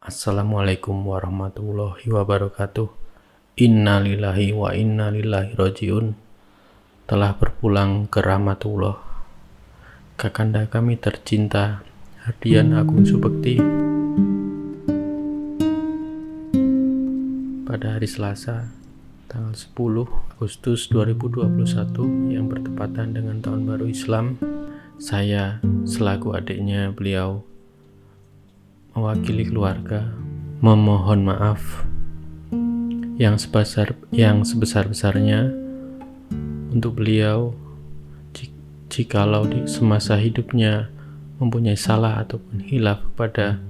Assalamualaikum warahmatullahi wabarakatuh. Inna lillahi wa inna ilaihi rajiun. Telah berpulang ke rahmatullah Kakanda kami tercinta Hardian Agung Subekti pada hari Selasa tanggal 10 Agustus 2021 yang bertepatan dengan Tahun Baru Islam. Saya selaku adiknya beliau mewakili keluarga memohon maaf yang sebesar-besarnya untuk beliau jikalau di semasa hidupnya mempunyai salah ataupun hilaf kepada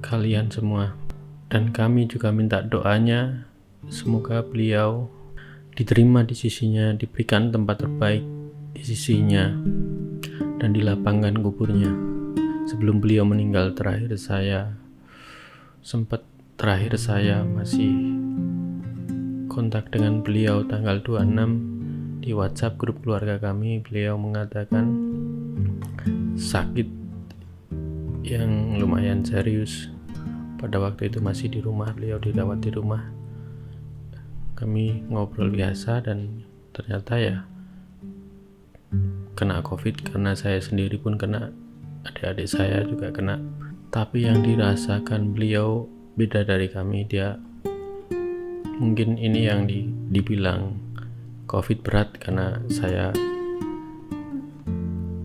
kalian semua. Dan kami juga minta doanya semoga beliau diterima di sisinya, diberikan tempat terbaik di sisinya, dan dilapangkan kuburnya. Sebelum beliau meninggal terakhir saya masih kontak dengan beliau tanggal 26 di WhatsApp grup keluarga kami. Beliau mengatakan sakit yang lumayan serius. Pada waktu itu masih di rumah, beliau dirawat di rumah. Kami ngobrol biasa dan ternyata ya kena COVID, karena saya sendiri pun kena, adik-adik saya juga kena. Tapi yang dirasakan beliau beda dari kami. Dia mungkin ini yang dibilang COVID berat, karena saya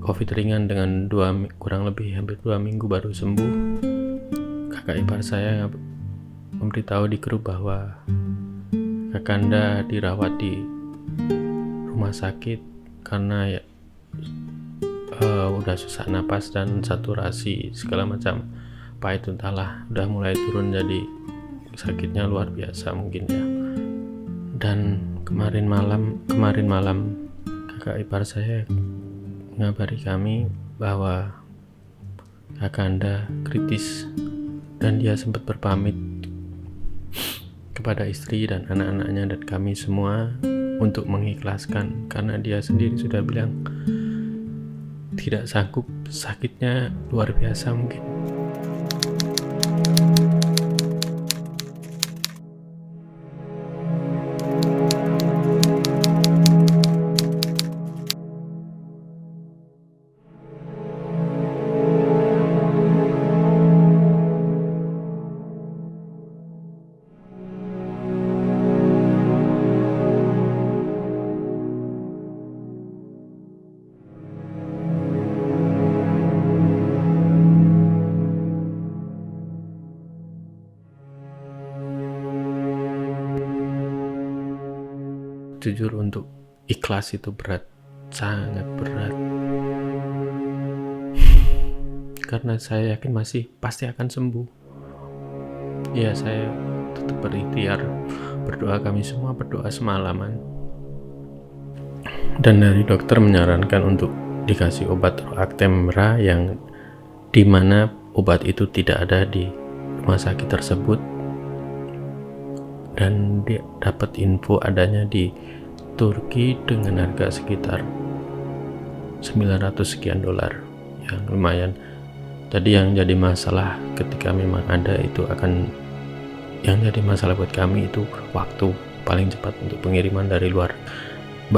COVID ringan dengan kurang lebih hampir 2 minggu baru sembuh. Kakak ipar saya memberitahu di grup bahwa Kakanda dirawat di rumah sakit karena ya udah susah napas dan saturasi segala macam pahit, entahlah udah mulai turun, jadi sakitnya luar biasa mungkin ya. Dan kemarin malam kakak ipar saya mengabari kami bahwa Kakanda kritis dan dia sempat berpamit kepada istri dan anak-anaknya dan kami semua untuk mengikhlaskan, karena dia sendiri sudah bilang tidak sanggup, sakitnya luar biasa mungkin. Jujur, untuk ikhlas itu berat, sangat berat. Karena saya yakin pasti akan sembuh. Ya, saya tetap berikhtiar berdoa, kami semua berdoa semalaman. Dan dari dokter menyarankan untuk dikasih obat Actemra, yang dimana obat itu tidak ada di rumah sakit tersebut, dan dia dapat info adanya di Turki dengan harga sekitar 900 sekian dolar, yang lumayan. Jadi yang jadi masalah ketika memang ada itu yang jadi masalah buat kami itu waktu paling cepat untuk pengiriman dari luar.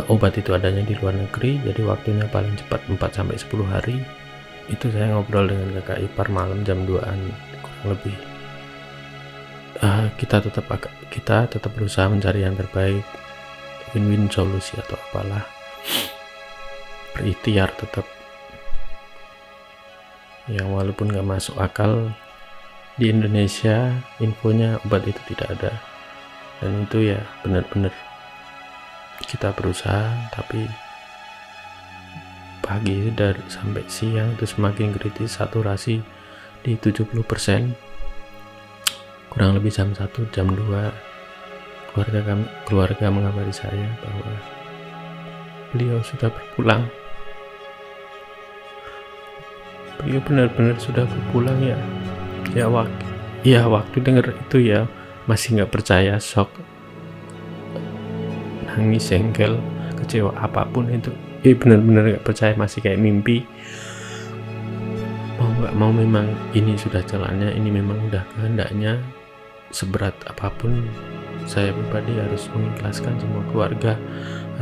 Obat itu adanya di luar negeri, jadi waktunya paling cepat 4-10 hari. Itu saya ngobrol dengan kakak ipar malam jam 2an kurang lebih. Kita tetap berusaha mencari yang terbaik, win-win solusi atau apalah, berikhtiar tetap. Yang walaupun gak masuk akal, di Indonesia infonya obat itu tidak ada, dan itu ya benar-benar kita berusaha, tapi pagi dari sampai siang itu semakin kritis, saturasi di 70%. Kurang lebih jam 1, jam 2 keluarga mengabari saya bahwa beliau sudah berpulang. Beliau benar-benar sudah berpulang ya. Waktu dengar itu ya masih nggak percaya, shock, nangis, jengkel, kecewa, apapun itu. Benar-benar nggak percaya, masih kayak mimpi. Mau nggak mau memang ini sudah jalannya, ini memang udah kehendaknya. Seberat apapun saya pribadi harus mengikhlaskan, semua keluarga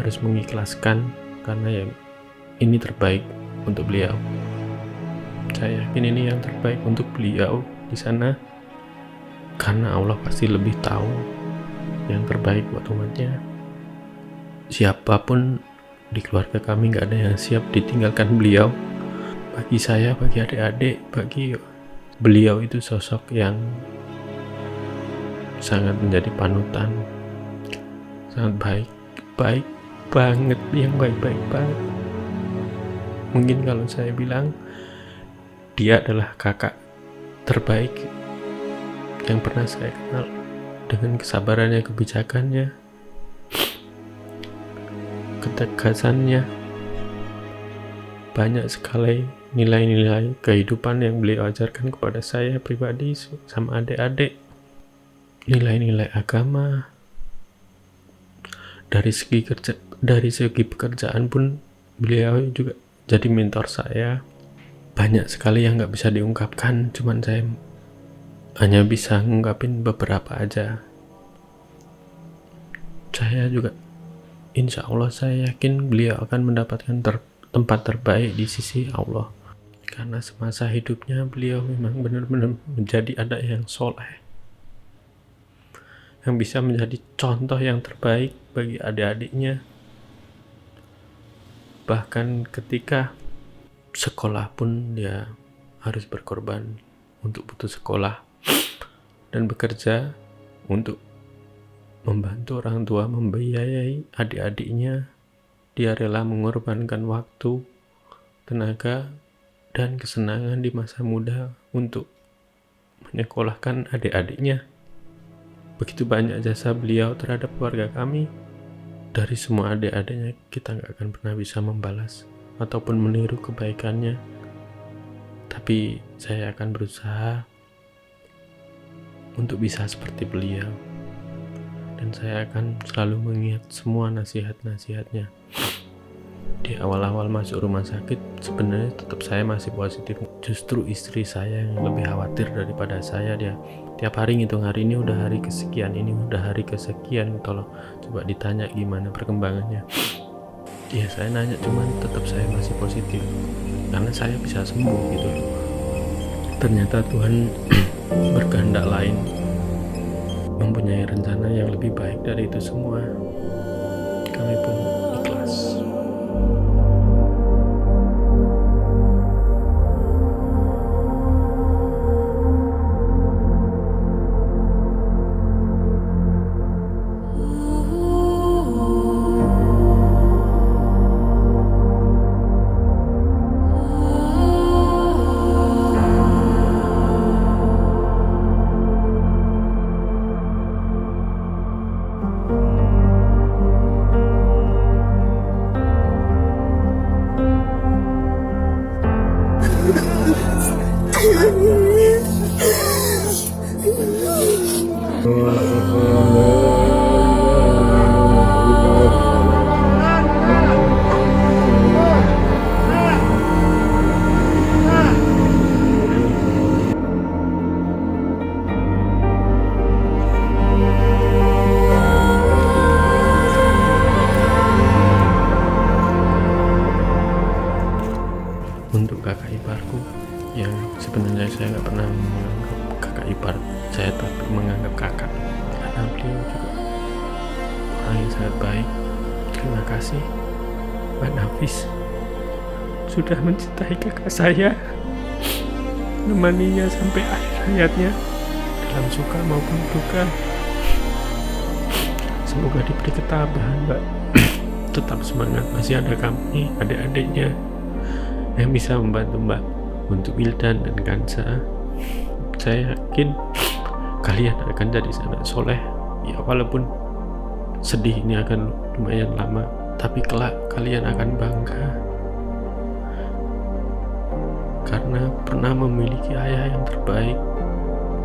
harus mengikhlaskan, karena ya ini terbaik untuk beliau. Saya yakin ini yang terbaik untuk beliau di sana, karena Allah pasti lebih tahu yang terbaik buat umatnya. Siapapun di keluarga kami gak ada yang siap ditinggalkan beliau. Bagi saya, bagi adik-adik, bagi beliau itu sosok yang sangat menjadi panutan, sangat baik banget, yang baik-baik banget. Mungkin kalau saya bilang dia adalah kakak terbaik yang pernah saya kenal, dengan kesabarannya, kebijakannya, ketegasannya. Banyak sekali nilai-nilai kehidupan yang beliau ajarkan kepada saya pribadi sama adik-adik. Nilai-nilai agama. Dari segi pekerjaan pun beliau juga jadi mentor saya. Banyak sekali yang gak bisa diungkapkan, cuman saya hanya bisa ngungkapin beberapa aja. Saya juga, insya Allah saya yakin beliau akan mendapatkan tempat terbaik di sisi Allah. Karena semasa hidupnya beliau memang benar-benar menjadi anak yang soleh, yang bisa menjadi contoh yang terbaik bagi adik-adiknya. Bahkan ketika sekolah pun dia harus berkorban untuk putus sekolah dan bekerja untuk membantu orang tua membiayai adik-adiknya. Dia rela mengorbankan waktu, tenaga, dan kesenangan di masa muda untuk menyekolahkan adik-adiknya. Begitu banyak jasa beliau terhadap keluarga kami. Dari semua adik-adiknya kita gak akan pernah bisa membalas ataupun meniru kebaikannya. Tapi saya akan berusaha untuk bisa seperti beliau. Dan saya akan selalu mengingat semua nasihat-nasihatnya. Di awal-awal masuk rumah sakit sebenarnya tetap saya masih positif. Justru istri saya yang lebih khawatir daripada saya. Dia tiap hari ngitung, hari ini udah hari kesekian, ini udah hari kesekian, tolong coba ditanya gimana perkembangannya. Ya saya nanya, cuman tetap saya masih positif karena saya bisa sembuh gitu. Ternyata Tuhan berkehendak lain, mempunyai rencana yang lebih baik dari itu semua. Kami pun ikhlas. Untuk kakak iparku yang sebenarnya saya nggak pernah menganggap kakak ipar saya, tapi menganggap kakak, karena beliau juga orang yang sangat baik. Terima kasih Pak Nafis sudah mencintai kakak saya, menemaninya sampai akhir hayatnya dalam suka maupun duka. Semoga diberi ketabahan, Mbak. Tetap semangat, masih ada kami, adik-adiknya yang bisa membantu Mbak. Untuk Wildan dan Kansa, saya yakin kalian akan jadi anak soleh. Ya walaupun sedih ini akan lumayan lama, tapi kelak kalian akan bangga karena pernah memiliki ayah yang terbaik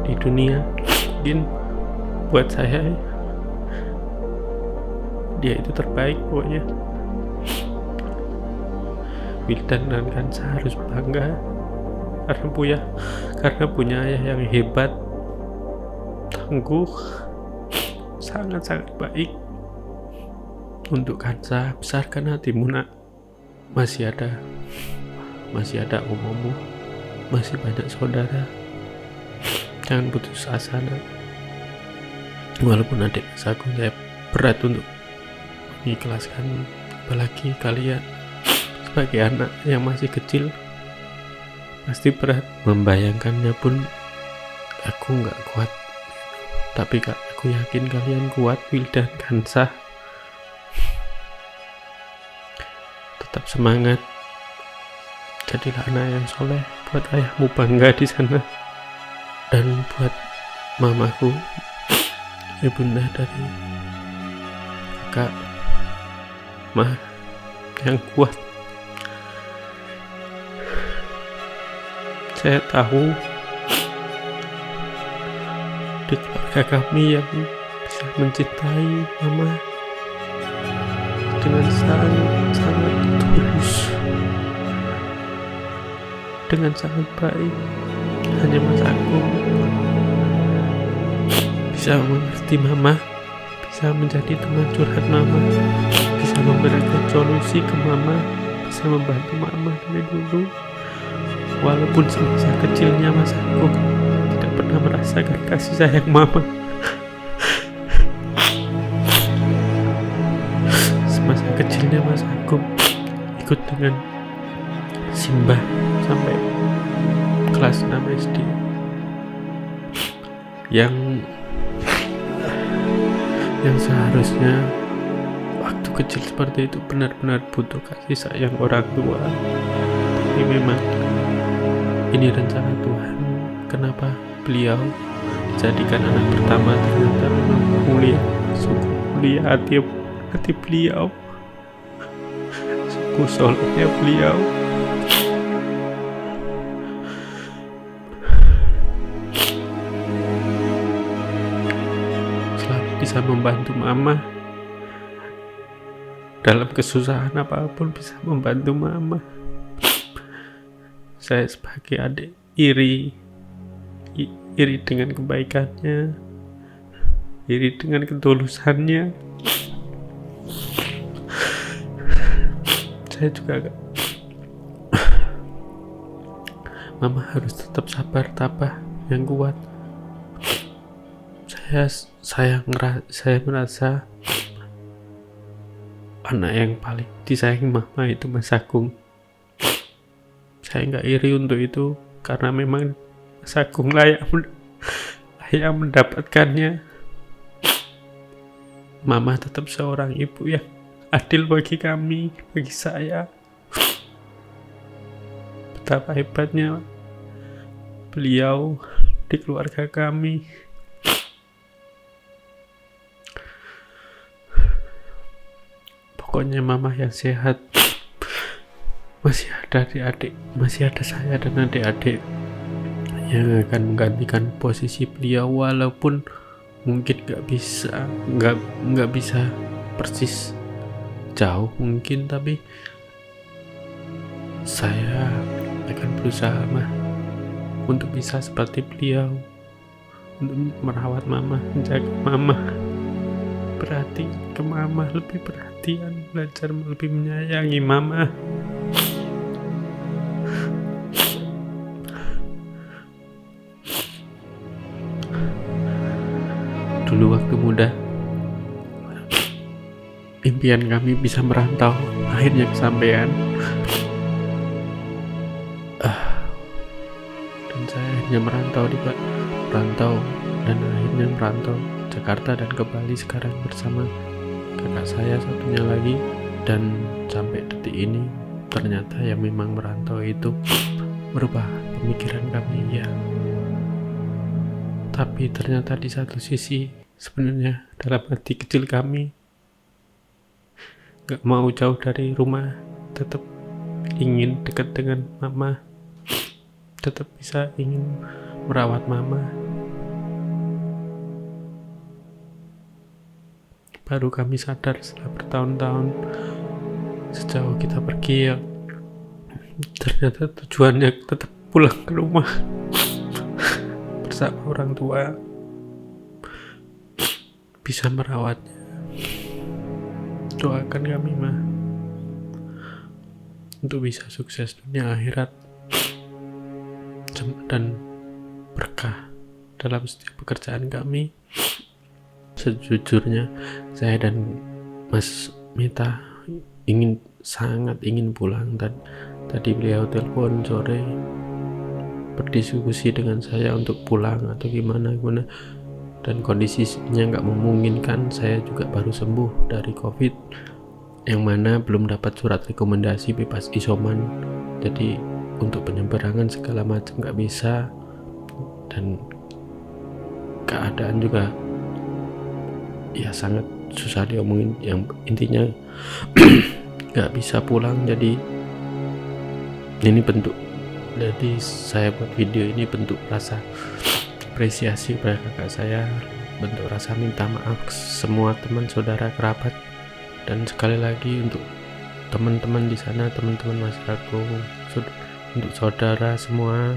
di dunia. Mungkin buat saya dia itu terbaik pokoknya. Wildan dan Kansa harus bangga karena punya ayah yang hebat, tangguh, sangat-sangat baik. Untuk Kansa, besarkan hatimu nak. Masih ada omomu, masih banyak saudara. Jangan putus asa nak. Walaupun adik aku saya berat untuk mengikhlaskan, apalagi kalian sebagai anak yang masih kecil pasti berat. Membayangkannya pun aku nggak kuat, tapi aku yakin kalian kuat. Will dan Kansa, tetap semangat, jadilah anak yang soleh, buat ayahmu bangga di sana, dan buat mamaku, ibunda dari kakak, mah yang kuat. Saya tahu di keluarga kami yang bisa mencintai mama dengan sangat tulus, dengan sangat baik. Hanya Mas Agung bisa mengerti mama, bisa menjadi teman curhat mama, bisa memberikan solusi ke mama, bisa membantu mama dari dulu. Walaupun semasa kecilnya Mas Agung tidak pernah merasakan kasih sayang mama, semasa kecilnya Mas Agung ikut dengan Simbah sampai kelas 6 SD, yang seharusnya waktu kecil seperti itu benar-benar butuh kasih sayang orang tua. Tapi memang ini rencana Tuhan, kenapa beliau dijadikan anak pertama. Ternyata memang mulia, sungguh mulia hati beliau, sungguh solehnya beliau. Selalu bisa membantu mama dalam kesusahan apapun, bisa membantu mama. Saya sebagai adik iri dengan kebaikannya, iri dengan ketulusannya. Saya juga mama harus tetap sabar, tabah, yang kuat. Saya merasa anak yang paling disayangi mama itu Mas Agung. Saya nggak iri untuk itu, karena memang Mas Agung layak mendapatkannya. Mama tetap seorang ibu yang adil bagi kami, bagi saya. Betapa hebatnya beliau di keluarga kami. Pokoknya mama yang sehat. Masih ada adik-adik, masih ada saya dan adik-adik yang akan menggantikan posisi beliau, walaupun mungkin nggak bisa persis jauh mungkin, tapi saya akan berusaha untuk bisa seperti beliau, untuk merawat mama, menjaga mama, perhatian ke mama, lebih perhatian, belajar lebih menyayangi mama. Dulu waktu muda, impian kami bisa merantau, akhirnya kesampaian. Dan saya akhirnya merantau dan akhirnya merantau Jakarta dan ke Bali sekarang bersama kakak saya satunya lagi. Dan sampai detik ini ternyata yang memang merantau itu merubah pemikiran kami, ya. Tapi ternyata di satu sisi sebenarnya dalam hati kecil kami gak mau jauh dari rumah, tetap ingin dekat dengan mama, tetap bisa ingin merawat mama. Baru kami sadar setelah bertahun-tahun sejauh kita pergi, ya ternyata tujuannya tetap pulang ke rumah bersama orang tua, bisa merawatnya. Doakan kami mah untuk bisa sukses dunia akhirat dan berkah dalam setiap pekerjaan kami. Sejujurnya saya dan Mas Mita sangat ingin pulang, dan tadi beliau telepon sore berdiskusi dengan saya untuk pulang atau gimana, dan kondisinya nggak memungkinkan. Saya juga baru sembuh dari COVID, yang mana belum dapat surat rekomendasi bebas isoman, jadi untuk penyeberangan segala macam nggak bisa, dan keadaan juga ya sangat susah diomongin, yang intinya nggak bisa pulang. Jadi saya buat video ini bentuk rasa apresiasi pada kakak saya, bentuk rasa minta maaf ke semua teman, saudara, kerabat, dan sekali lagi untuk teman-teman di sana, teman-teman Mas Agung, untuk saudara semua,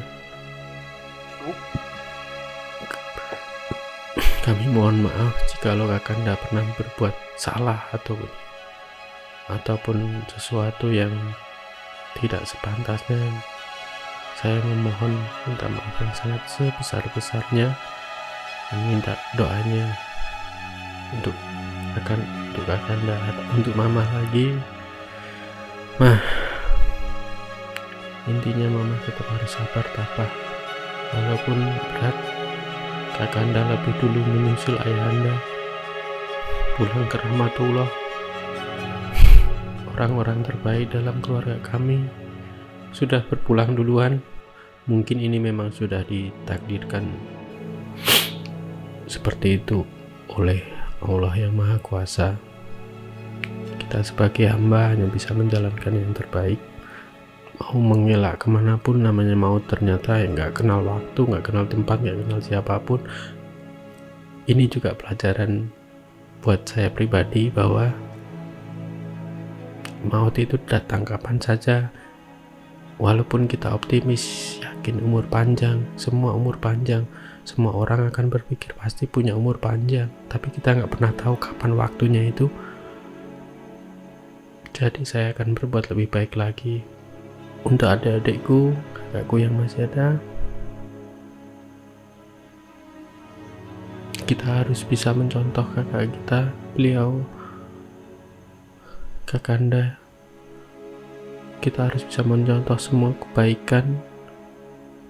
kami mohon maaf jikalau Kakanda pernah berbuat salah ataupun sesuatu yang tidak sepantasnya. Saya memohon minta maaf yang sangat sebesar-besarnya, dan minta doanya untuk Kakanda, untuk Mama lagi. Intinya Mama tetap harus sabar, tabah, walaupun berat. Kakanda lebih dulu menyusul ayahanda pulang ke rahmatullah. Orang-orang terbaik dalam keluarga kami sudah berpulang duluan. Mungkin ini memang sudah ditakdirkan seperti itu oleh Allah yang Maha Kuasa. Kita sebagai hamba hanya bisa menjalankan yang terbaik. Mau mengelak kemanapun, namanya maut ternyata yang gak kenal waktu, gak kenal tempat, gak kenal siapapun. Ini juga pelajaran buat saya pribadi bahwa maut itu datang kapan saja. Walaupun kita optimis, yakin umur panjang, semua umur panjang, semua orang akan berpikir pasti punya umur panjang, tapi kita gak pernah tahu kapan waktunya itu. Jadi saya akan berbuat lebih baik lagi. Untuk adik-adikku, kakakku yang masih ada, kita harus bisa mencontoh kakak kita, beliau Kakanda. Kita harus bisa mencontoh semua kebaikan,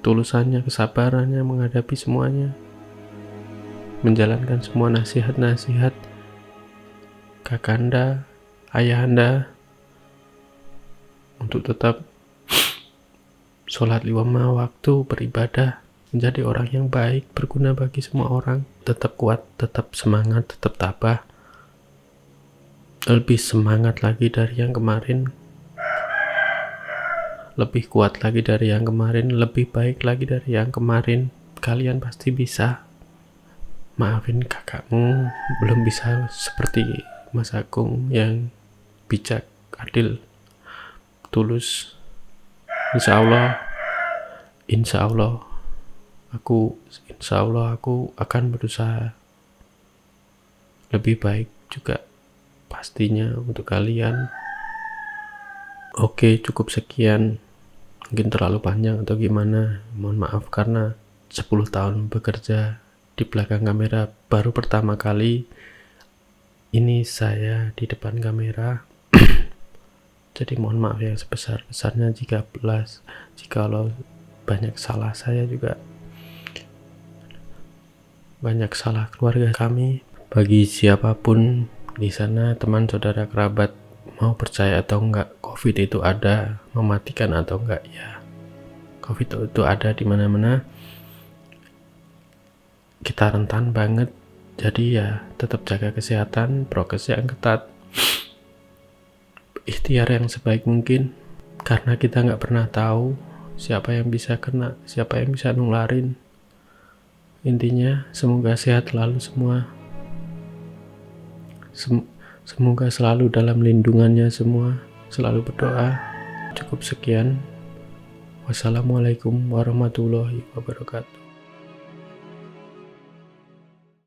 tulusannya, kesabarannya menghadapi semuanya, menjalankan semua nasihat-nasihat Kakanda, ayahanda, untuk tetap sholat 5 waktu, beribadah, menjadi orang yang baik, berguna bagi semua orang, tetap kuat, tetap semangat, tetap tabah, lebih semangat lagi dari yang kemarin, lebih kuat lagi dari yang kemarin, lebih baik lagi dari yang kemarin. Kalian pasti bisa. Maafin kakakmu belum bisa seperti Mas Agung yang bijak, adil, tulus. Insya Allah aku akan berusaha lebih baik juga pastinya untuk kalian. Oke, cukup sekian. Mungkin terlalu panjang atau gimana, mohon maaf, karena 10 tahun bekerja di belakang kamera, baru pertama kali ini saya di depan kamera. Jadi mohon maaf yang sebesar-besarnya jikalau banyak salah saya, juga banyak salah keluarga kami. Bagi siapapun di sana, teman, saudara, kerabat, mau percaya atau enggak, COVID itu ada, mematikan atau enggak, ya COVID itu ada di mana-mana. Kita rentan banget, jadi ya tetap jaga kesehatan, prokes yang ketat, ikhtiar yang sebaik mungkin, karena kita nggak pernah tahu siapa yang bisa kena, siapa yang bisa nularin. Intinya semoga sehat selalu semua, semoga selalu dalam lindungannya semua, selalu berdoa. Cukup sekian. Wassalamualaikum warahmatullahi wabarakatuh.